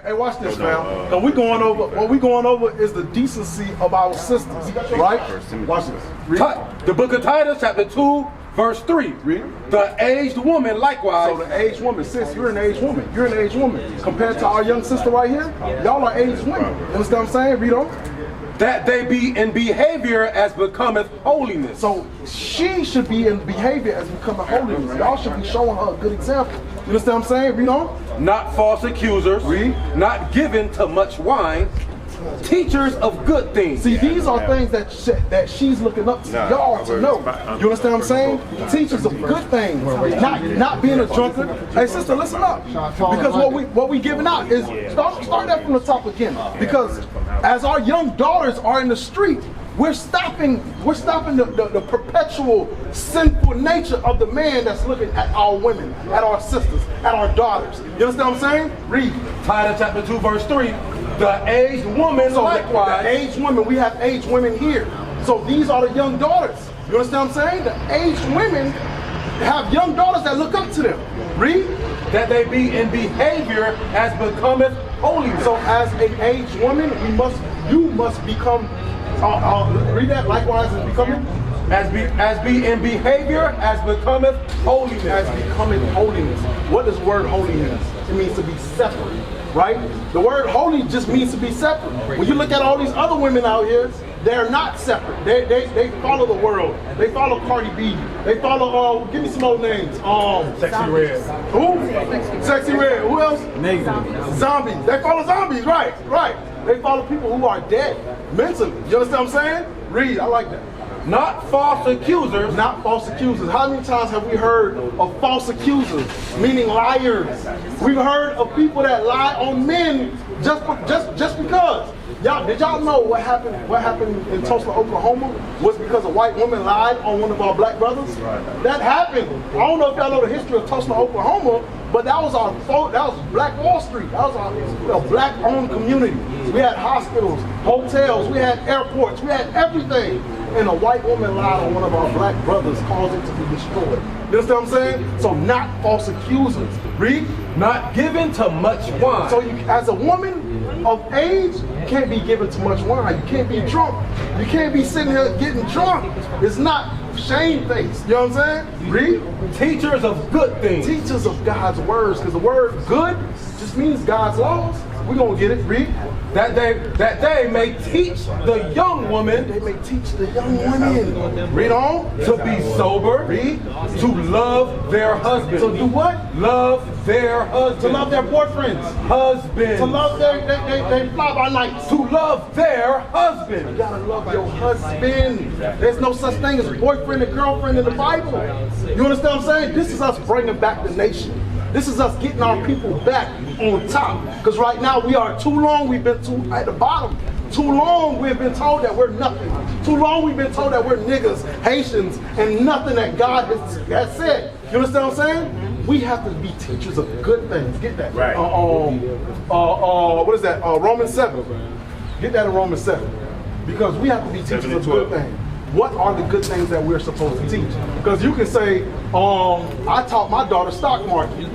Hey, watch this, fam. And what we going over is the decency of our sisters, right? Watch this. Read. The book of Titus, chapter 2, verse 3. Read. The aged woman likewise. So the aged woman, sis, you're an aged woman. You're an aged woman. Compared to our young sister right here, y'all are aged women. You understand what I'm saying? Read on. That they be in behavior as becometh holiness. So she should be in behavior as becoming holiness. Y'all should be showing her a good example. You understand what I'm saying? Read on. Not false accusers. Read. Not given to much wine. Teachers of good things. See, these are things that she's looking up to y'all to know. You understand what I'm saying? Teachers of good things, not being a drunkard. Hey, sister, listen up, because what we giving out is start that from the top again. Because as our young daughters are in the street, we're stopping the perpetual sinful nature of the man that's looking at our women, at our sisters, at our daughters. You understand what I'm saying? Read. Titus chapter 2, verse 3. The aged woman likewise. The aged women, we have aged women here. So these are the young daughters. You understand what I'm saying? The aged women have young daughters that look up to them. Read. That they be in behavior as becometh holiness. So as an aged woman, you must become, read that, likewise as becoming? As be in behavior as becometh holiness. As becoming holiness. What does the word holy mean? It means to be separate. Right? The word holy just means to be separate. When you look at all these other women out here, they're not separate. They follow the world. They follow Cardi B. They follow, give me some old names. Sexy Red. Who? Sexy Red. Who else? Zombies. They follow zombies, right. They follow people who are dead mentally. You understand what I'm saying? Read, I like that. Not false accusers. Not false accusers. How many times have we heard of false accusers, meaning liars? We've heard of people that lie on men just because. Did y'all know what happened in Tulsa, Oklahoma was because a white woman lied on one of our black brothers? That happened. I don't know if y'all know the history of Tulsa, Oklahoma, but that was Black Wall Street. That was a black-owned community. We had hospitals, hotels, we had airports, we had everything. And a white woman lied on one of our black brothers, caused it to be destroyed. You understand what I'm saying? So not false accusers. Read. Not given to much wine. So as a woman of age, you can't be given to much wine. You can't be drunk. You can't be sitting here getting drunk. It's not shamefaced. You know what I'm saying? Read. Teachers of good things. Teachers of God's words. Because the word good just means God's laws. We're going to get it. Read. That they may teach the young woman. They may teach the young women. Read on. To be sober. Read. To love their husband. To do what? Love their husband. To love their boyfriends. Husbands. To love they fly by night. To love their husband. You gotta love your husband. There's no such thing as boyfriend and girlfriend in the Bible. You understand what I'm saying? This is us bringing back the nation. This is us getting our people back on top. Because right now we've been at the bottom. Too long we've been told that we're nothing. Too long we've been told that we're niggas, Haitians, and nothing that God has said. You understand what I'm saying? We have to be teachers of good things. Get that. Right. What is that? Romans 7. Get that in Romans 7. Because we have to be teachers of good things. What are the good things that we're supposed to teach? Because you can say, I taught my daughter stock market.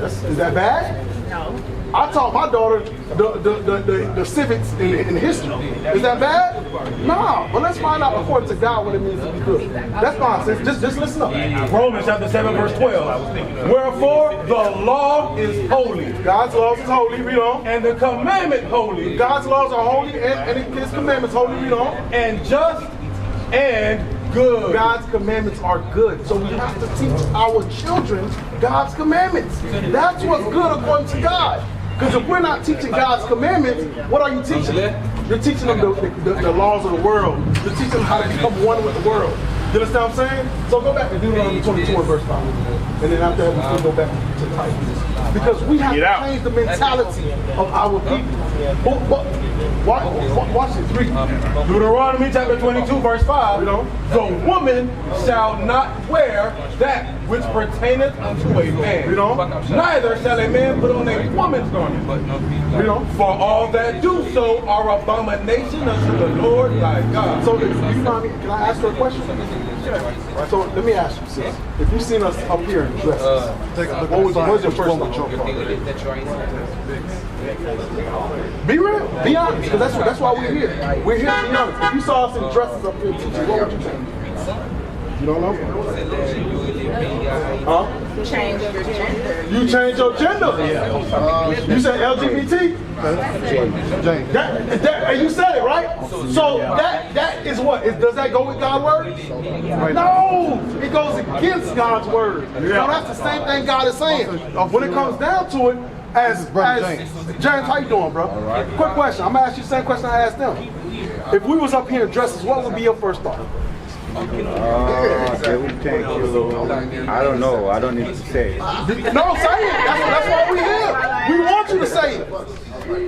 Is that bad? No. I taught my daughter the civics in history. Is that bad? No. But let's find out according to God what it means to be good. That's fine, sis. Just listen up. Romans chapter 7, verse 12. Wherefore the law is holy. God's laws is holy. Read on. And the commandment holy. God's laws are holy and His commandments holy. Read on. And just and good. God's commandments are good. So we have to teach our children God's commandments. That's what's good according to God. Because if we're not teaching God's commandments, what are you teaching them? You're teaching them the laws of the world. You're teaching them how to become one with the world. You understand what I'm saying? So go back to Deuteronomy 22 and verse 5. And then after that, we'll go back to Titus. Because we have to change the mentality of our people. Watch it. Read. Deuteronomy chapter 22, verse 5. The woman shall not wear that which pertaineth unto a man. You know? Neither shall a man put on a woman's garment. You know? For all that do so are abomination unto the Lord thy God. So, if you mind me, can I ask you a question? Right, so, let me ask you, sis. If you've seen us up here in dresses, what was your first thought? Be real. Be honest, because that's why we're here. We're here to be honest. If you saw us in dresses up here teaching, what would you say? You don't know? Huh? Change your gender. You change your gender? You said LGBT? And you said it, right? So that is what? Does that go with God's word? No! It goes against God's word. So that's the same thing God is saying. When it comes down to it, as James, how you doing, bro? Quick question. I'm gonna ask you the same question I asked them. If we was up here in dresses, what would be your first thought? They would take you. I don't know. I don't need to say it. No, say it. That's why we're here. We want you to say it.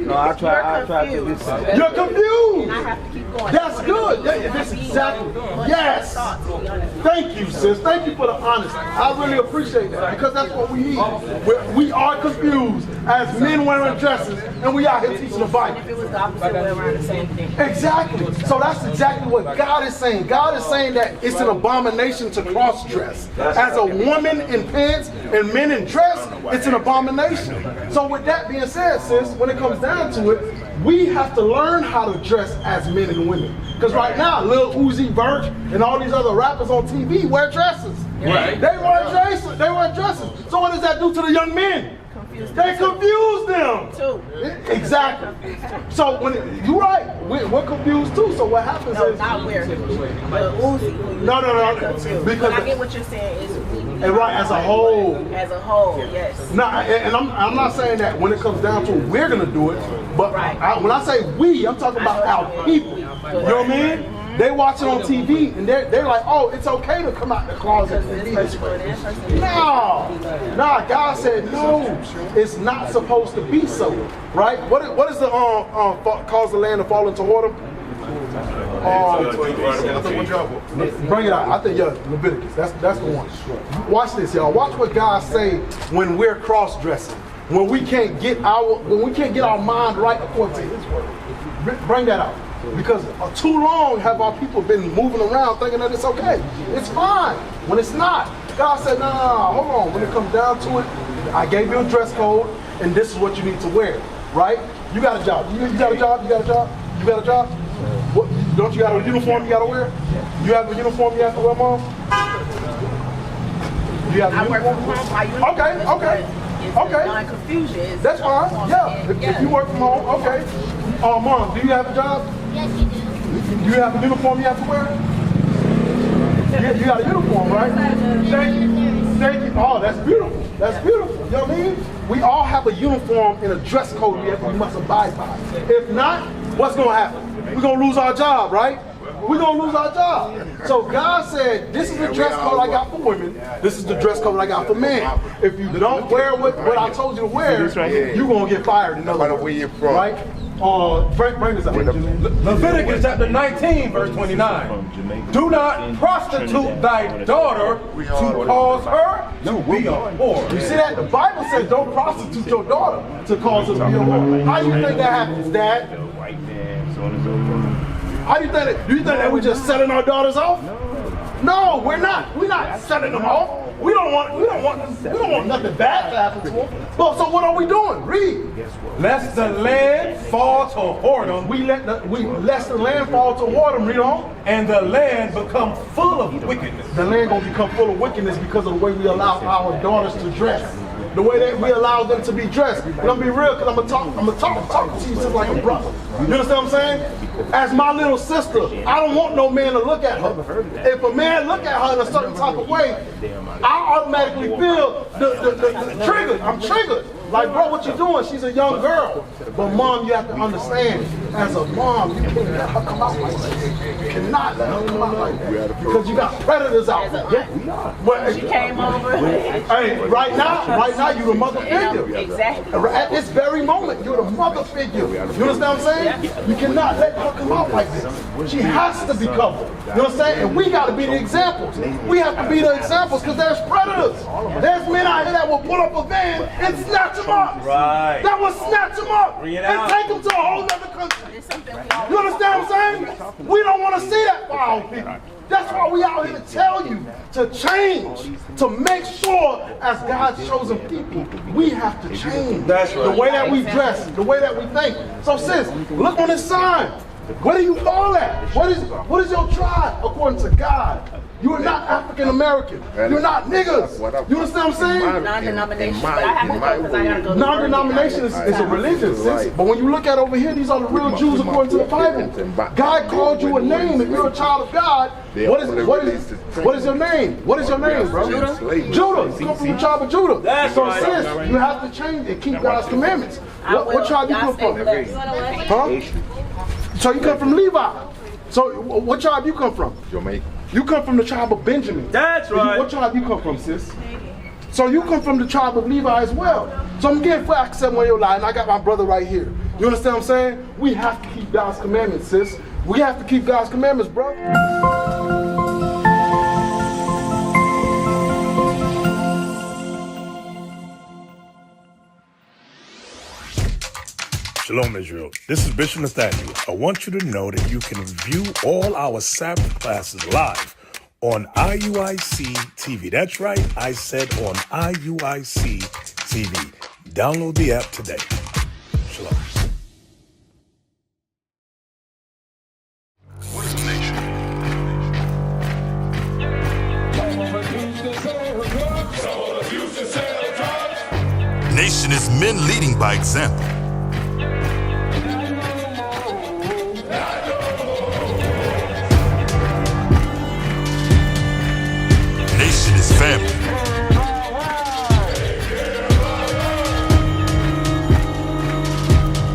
No, I try to listen. You're confused. I have to keep going. That's good. That's exactly. Yes. Thank you, sis. Thank you for the honesty. I really appreciate that because that's what we need. We are confused as men wearing dresses, and we out here teaching the Bible. If it was the opposite way around, the same thing. Exactly. So that's exactly what God is saying. God is saying that it's an abomination to cross-dress. As a woman in pants and men in dress, it's an abomination. So with that being said, sis, when it comes down to it, we have to learn how to dress as men and women. Because right now, Lil Uzi Vert and all these other rappers on TV wear dresses. Right. They wear dresses. So what does that do to the young men? They confuse them. Too. Exactly. So when you're right, we're confused too. So what happens No, is not where. The Uzi. No. Because I get what you're saying. And right, as a whole. As a whole, yes. No, and I'm not saying that when it comes down to it, we're gonna do it. But when I say we, I'm talking about our people. You know what I mean? They watch it on TV and they're like, oh, it's okay to come out the closet and be this way. No, God said no, it's not supposed to be so, right? What is the cause the land to fall into water? Bring it out. I think Leviticus. That's the one. Watch this, y'all. Watch what God say when we're cross-dressing. When we can't get our mind right according to His word. Bring that out. Because too long have our people been moving around thinking that it's okay. It's fine when it's not. God said, no, hold on. When it comes down to it, I gave you a dress code, and this is what you need to wear, right? You got a job. You got a job. You got a job. You got a job. What? Don't you got a uniform you got to wear? You have a uniform you have to wear, Mom? You have a I work uniform? from home. My uniform Okay. Non-confusion. That's fine. Yeah. If you work from home, okay. Mom, do you have a job? Yes, you do. You have a uniform you have to wear? You got a uniform, right? Thank you. Oh, that's beautiful. That's beautiful. You know what I mean? We all have a uniform and a dress code we must abide by. If not, what's going to happen? We're going to lose our job, right? We're going to lose our job. So God said, this is the dress code I got for women. This is the dress code I got for men. If you don't wear what I told you to wear, you're going to get fired. In other words, right? Bring this up. Leviticus chapter 19, verse 29. Do not prostitute thy daughter to cause her to be a whore. You see that? The Bible says don't prostitute your daughter to cause her to be a whore. How do you think that happens, Dad? How do you think that? Do you think that we're just selling our daughters off? No, we're not. We're not selling them off. We don't want nothing bad to happen to them. Well, so what are we doing? Read. Lest the land fall to whoredom. Lest the land fall to whoredom. Read on. And the land become full of wickedness. The land gonna become full of wickedness because of the way we allow our daughters to dress. The way that we allow them to be dressed. And I'm gonna be real, because I'm gonna talk to you just like a brother. You understand what I'm saying? As my little sister, I don't want no man to look at her. If a man look at her in a certain type of way, I automatically feel the trigger. I'm triggered. Like, bro, what you doing? She's a young girl. But mom, you have to understand, as a mom, you can't let her come out like this. You cannot let her come out like that. Because you got predators out there. Yeah. But, She came over. hey, right now, you're the mother figure. Exactly. At this very moment, you're the mother figure. You understand what I'm saying? You cannot let her come out like this. She has to be covered. You know what I'm saying? And we got to be the examples. We have to be the examples because there's predators. There's men out here that will pull up a van and snatch them up. Right. That will snatch them up and take them to a whole other country. You understand what I'm saying? We don't want to see that for our people. That's why we out here to tell you to change, to make sure as God's chosen people, we have to change. That's right. The way that we dress, the way that we think. So sis, look on this sign. Where do you fall at? What is your tribe according to God? You are not African American. You're not niggas. You understand what I'm saying? Non-denomination. But I have to go because I gotta go. Non-denomination is a religion, sis. But when you look at over here, these are the real Jews according to the Bible. God called you a name. If you're a child of God, what is your name? What is your name, bro? Judah. Judah. You come from the tribe of Judah. So sis, you have to change and keep God's commandments. What tribe you come from? Huh? So you come from Levi. So what tribe you come from? Jamaica. You come from the tribe of Benjamin. That's right. What tribe you come from, sis? So you come from the tribe of Levi as well. So I'm getting facts somewhere in your life, and I got my brother right here. You understand what I'm saying? We have to keep God's commandments, sis. We have to keep God's commandments, bro. Shalom, Israel. This is Bishop Nathaniel. I want you to know that you can view all our Sabbath classes live on IUIC TV. That's right, I said on IUIC TV. Download the app today. Shalom. What is a nation? Nation is men leading by example. Nation is family.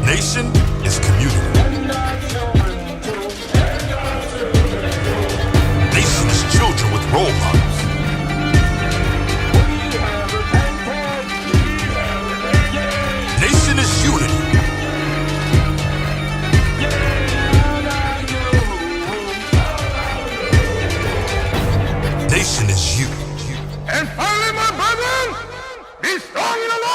Nation is community. Nation is children with role models. Nation is unity. Nation is you. And finally, my brethren, be strong in the Lord.